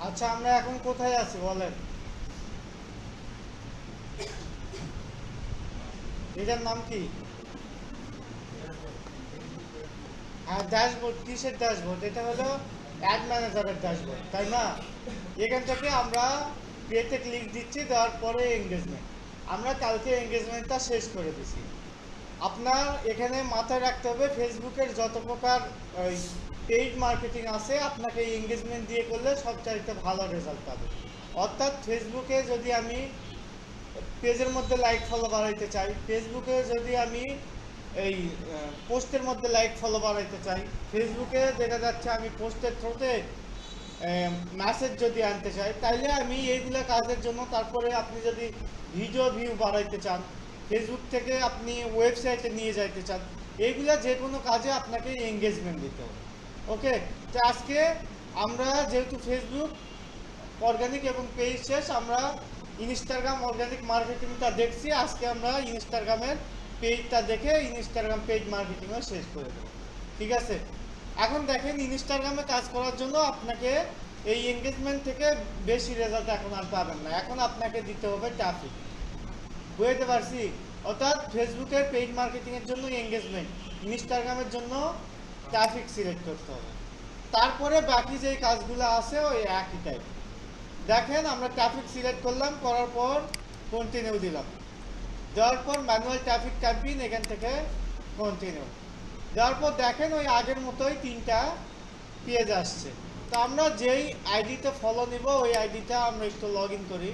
আচ্ছা, আমরা এখন কোথায় আছি বলেন? এটার নাম কি? হ্যাঁ, ড্যাশবোর্ড। কিসের ড্যাশবোর্ড? এটা হলো অ্যাড ম্যানেজারের ড্যাশবোর্ড, তাই না? এখান থেকে আমরা পেতে ক্লিক দিচ্ছি, দেওয়ার পরে এঙ্গেজমেন্ট। আমরা কালকে এঙ্গেজমেন্টটা শেষ করে দিছি। আপনার এখানে মাথায় রাখতে হবে, ফেসবুকের যত প্রকার ওই পেইড মার্কেটিং আছে, আপনাকে এই এঙ্গেজমেন্ট দিয়ে করলে সবচাইতে ভালো রেজাল্ট পাবে। অর্থাৎ ফেসবুকে যদি আমি পেজের মধ্যে লাইক ফলো বাড়াইতে চাই, ফেসবুকে যদি আমি এই পোস্টের মধ্যে লাইক ফলো বাড়াইতে চাই, ফেসবুকে দেখা যাচ্ছে আমি পোস্টের থ্রুতে মেসেজ যদি আনতে চাই, তাইলে আমি এইগুলো কাজের জন্য, তারপরে আপনি যদি ভিডিও ভিউ বাড়াইতে চান, ফেসবুক থেকে আপনি ওয়েবসাইটে নিয়ে যাইতে চান, এইগুলা যে কোনো কাজে আপনাকে এঙ্গেজমেন্ট দিতে হবে। ওকে, তো আজকে আমরা যেহেতু ফেসবুক অর্গানিক এবং পেজ শেষ, আমরা ইনস্টাগ্রাম অর্গানিক মার্কেটিংটা দেখছি। আজকে আমরা ইনস্টাগ্রামের পেজটা দেখে ইনস্টাগ্রাম পেজ মার্কেটিংও শেষ করে দেবো। ঠিক আছে? এখন দেখেন, ইনস্টাগ্রামে কাজ করার জন্য আপনাকে এই এঙ্গেজমেন্ট থেকে বেশি রেজাল্ট এখন আর পাবেন না। এখন আপনাকে দিতে হবে ট্রাফিক। বুঝতে পারছি? অর্থাৎ ফেসবুকের পেইড মার্কেটিংয়ের জন্য এঙ্গেজমেন্ট, ইনস্টাগ্রামের জন্য ট্রাফিক সিলেক্ট করতে হবে। তারপরে বাকি যে কাজগুলো আছে ওই একই টাইপ। দেখেন, আমরা ট্রাফিক সিলেক্ট করলাম, করার পর কন্টিনিউ দিলাম, দেওয়ার পর ম্যানুয়াল ট্রাফিক ক্যাম্পেইন, এখান থেকে কন্টিনিউ দেওয়ার পর দেখেন ওই আগের মতোই 3টা পেজ আসছে। তো আমরা যেই আইডিতে ফলো নিব ওই আইডিটা আমরা একটু লগ ইন করি।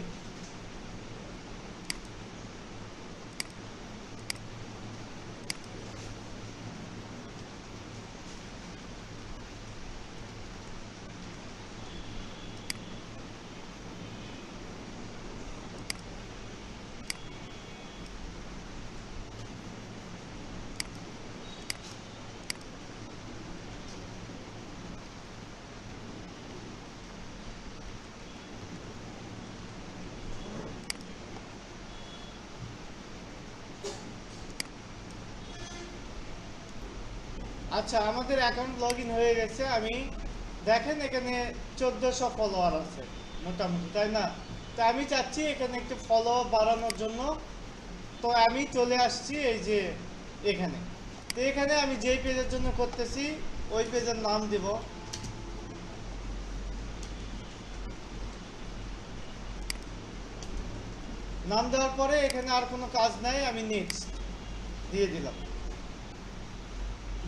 আচ্ছা, আমাদের অ্যাকাউন্ট লগ ইন হয়ে গেছে। আমি দেখেন এখানে 1400 ফলোয়ার আছে মোটামুটি, তাই না? তো আমি চাচ্ছি এখানে একটু ফলো বাড়ানোর জন্য। তো আমি চলে আসছি এই যে এখানে। তো এখানে আমি যেই পেজের জন্য করতেছি ওই পেজের নাম দিব। নাম দেওয়ার পরে এখানে আর কোনো কাজ নাই, আমি নেক্সট দিয়ে দিলাম।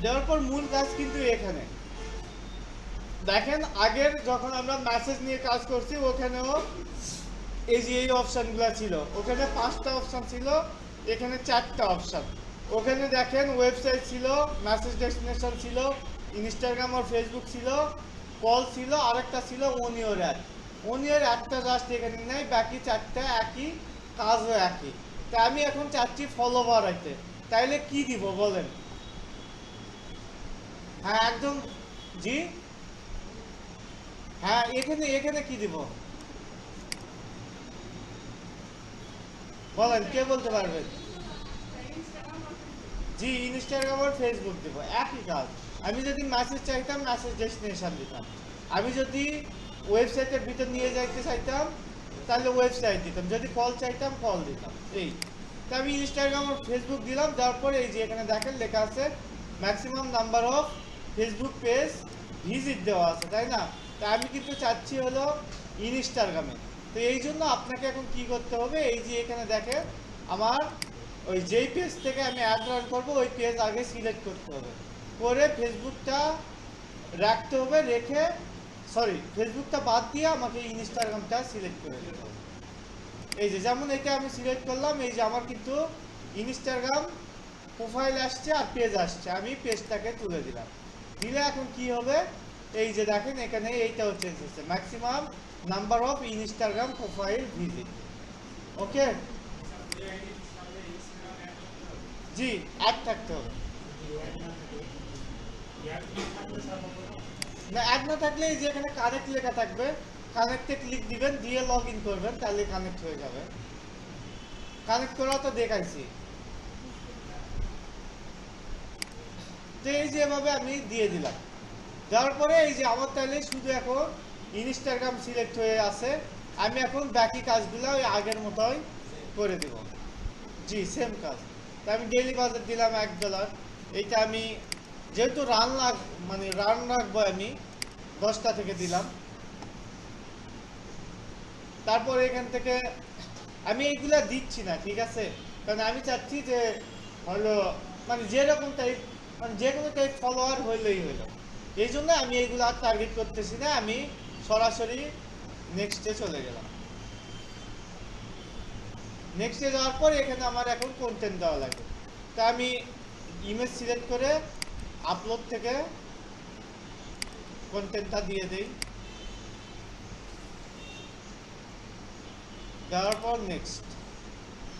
দেওয়ার পর মূল কাজ কিন্তু এখানে দেখেন, আগের যখন আমরা মেসেজ নিয়ে কাজ করছি ওখানেও এই যে এই অপশানগুলো ছিল, ওখানে 5টা অপশান ছিল, এখানে 4টা অপশান। ওখানে দেখেন ওয়েবসাইট ছিল, মেসেজ ডেস্টিনেশন ছিল, ইনস্টাগ্রাম আর ফেসবুক ছিল, কল ছিল, আরেকটা ছিল own your ad. Own your অ্যাডটা জাস্ট এখানে নেই, বাকি 4টা একই, কাজও একই। তা আমি এখন চাচ্ছি ফলো বাড়াইতে, তাইলে কি দিব বলেন? হ্যাঁ, একদম। জি, হ্যাঁ, এখানে এখানে কি দিব বলেন, কে বলতে পারবেন? জি, ইনস্টাগ্রাম আর ফেসবুক দেবো, একই কাজ। আমি যদি মেসেজ চাইতাম মেসেজ ডেস্টিনেশন দিতাম, আমি যদি ওয়েবসাইটের ভিতর নিয়ে যাইতে চাইতাম তাহলে ওয়েবসাইট দিতাম, যদি কল চাইতাম কল দিতাম। এই তা আমি ইনস্টাগ্রাম আর ফেসবুক দিলাম, দেওয়ার পরে এই যে এখানে দেখেন লেখা আছে maximum number of Facebook page visit দেওয়া আছে, তাই না? তা আমি কিন্তু চাচ্ছি হলো ইনস্টাগ্রামে। তো এই জন্য আপনাকে এখন কি করতে হবে, এই যে এখানে দেখেন আমার ওই যেই পেজ থেকে আমি অ্যাড রান করবো ওই পেজ আগে সিলেক্ট করতে হবে, করে ফেসবুকটা রাখতে হবে, রেখে সরি ফেসবুকটা বাদ দিয়ে আমাকে ইনস্টাগ্রামটা সিলেক্ট করে দিতে হবে। এই যে যেমন এটা আমি সিলেক্ট করলাম, এই যে আমার কিন্তু ইনস্টাগ্রাম প্রোফাইল আসছে আর পেজ আসছে, আমি পেজটাকে তুলে দিলাম। দিলে এখন কি হবে, এই যে দেখেন এখানে এইটাও চেঞ্জ হচ্ছে, maximum number of Instagram profile visit. Okay, জি, অ্যাড থাকতে হবে। না, অ্যাড না থাকলে এই যে এখানে কানেক্ট লেখা থাকবে, কানেক্টে ক্লিক দিবেন, দিয়ে লগ ইন করবেন, তাহলে কানেক্ট হয়ে যাবে। কানেক্ট করা তো দেখাইছি। তো এই যে এভাবে আমি দিয়ে দিলাম, দেওয়ার পরে এই যে আমার তাহলে শুধু এখন ইনস্টাগ্রাম সিলেক্ট হয়ে আছে। আমি এখন বাকি কাজগুলো ওই আগের মতোই করে দিব। জি সেম কাজ। তো আমি ডেইলি বাজেট দিলাম $1। এইটা আমি যেহেতু রান রাখবো আমি 10টা থেকে দিলাম। তারপর এখান থেকে আমি এইগুলা দিচ্ছি না, ঠিক আছে, কারণ আমি চাচ্ছি যে হলো যেরকম টাইপ যে কোনো টাইপ ফলোয়ার হইলেই হইলো। এই জন্য আমি এইগুলো আর টার্গেট করতেছি না, আমি সরাসরি নেক্সটে চলে গেলাম। নেক্সটে যাওয়ার পর এখানে আমার এখন কন্টেন্ট দেওয়া লাগবে। তা আমি ইমেজ সিলেক্ট করে আপলোড থেকে কন্টেন্টটা দিয়ে দেই। দেওয়ার পর নেক্সট,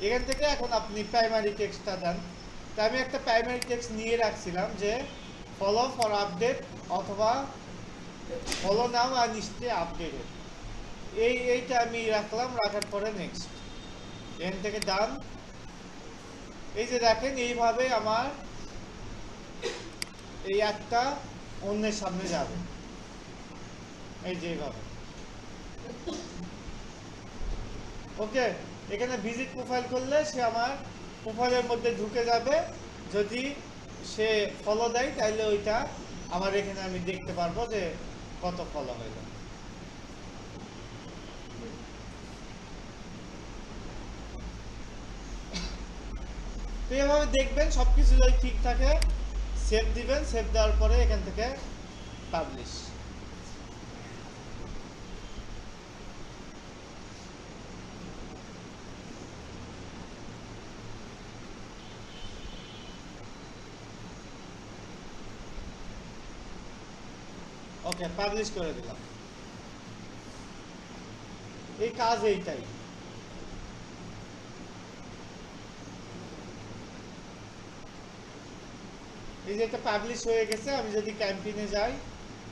এখান থেকে এখন আপনি প্রাইমারি টেক্সটটা দেন। তা আমি একটা প্রাইমারি টেক্সট নিয়ে রাখছিলাম যে ফলো ফর আপডেট অথবা ফলো নাও আর নিশ্চয় আপডেটেড, এইটা আমি রাখলাম। রাখার পরে নেক্সট, এখান থেকে ডান। এই যে দেখেন এইভাবে আমার এই একটা অন্যের সামনে যাবে, এই যে এইভাবে। ওকে, এখানে ভিজিট প্রোফাইল করলে সে আমার প্রোফাইলের মধ্যে ঢুকে যাবে। যদি সে ফলো দেয় তাহলে ওইটা আমার এখানে আমি দেখতে পারবো যে কত ফলো হইল। তো এভাবে দেখবেন সবকিছু যদি ঠিক থাকে সেভ দিবেন। সেভ দেওয়ার পরে এখান থেকে পাবলিশ। ওকে, পাবলিশ করে দিলাম। এই কাজ এইটাই। এই যে এটা পাবলিশ হয়ে গেছে। আমি যদি ক্যাম্পেইনে যাই,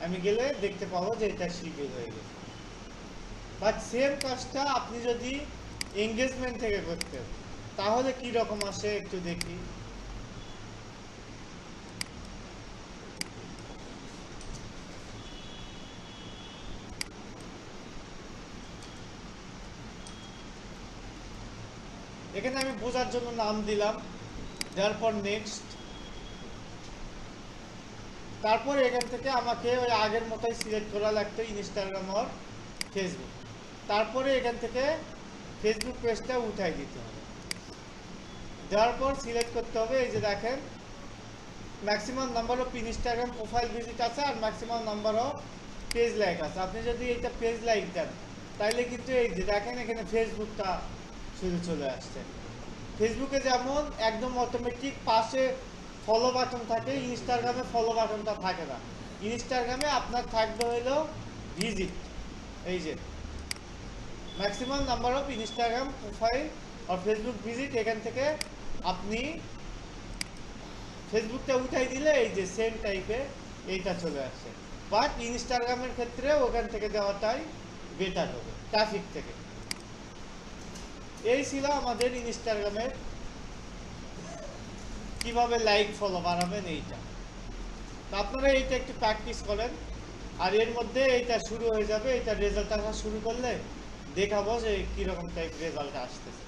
আমি গেলে দেখতে পাবো যে এটা শিডিউল হয়ে গেছে। বাট সেম কাজটা আপনি যদি এঙ্গেজমেন্ট থেকে করতেন তাহলে কি রকম আসে একটু দেখি। এখানে আমি বোঝার জন্য নাম দিলাম, দেওয়ার পর নেক্সট। তারপর এখান থেকে আমাকে ওই আগের মতোই সিলেক্ট করা লাগতো ইনস্টাগ্রাম আর ফেসবুক। তারপরে এখান থেকে ফেসবুক পেজটা উঠাই দিতে হবে। দেওয়ার পর সিলেক্ট করতে হবে, এই যে দেখেন maximum number of Instagram profile visit আছে আর maximum number of page like আছে। আপনি যদি এটা পেজ লাইক দেন তাহলে কিন্তু এই যে দেখেন এখানে ফেসবুকটা শুধু চলে আসছে। ফেসবুকে যেমন একদম অটোমেটিক পাশে ফলো বাটন থাকে, ইনস্টাগ্রামে ফলো বাটনটা থাকে না। ইনস্টাগ্রামে আপনার থাকবে হলো ভিজিট, এই যে maximum number of Instagram profile আর ফেসবুক ভিজিট। এখান থেকে আপনি ফেসবুকটা উঠাই দিলে এই যে সেম টাইপের এইটা চলে আসে। বাট ইনস্টাগ্রামের ক্ষেত্রে ওখান থেকে দেওয়াটাই বেটার হবে ট্রাফিক থেকে। এই ছিল আমাদের ইনস্টাগ্রামের কিভাবে লাইক ফলো বাড়াবেন এইটা। তো আপনারা এইটা একটু প্র্যাকটিস করেন আর এর মধ্যে এইটা শুরু হয়ে যাবে। এটা রেজাল্ট আসা শুরু করলে দেখাবো যে কিরকম টাইপ রেজাল্ট আসতেছে।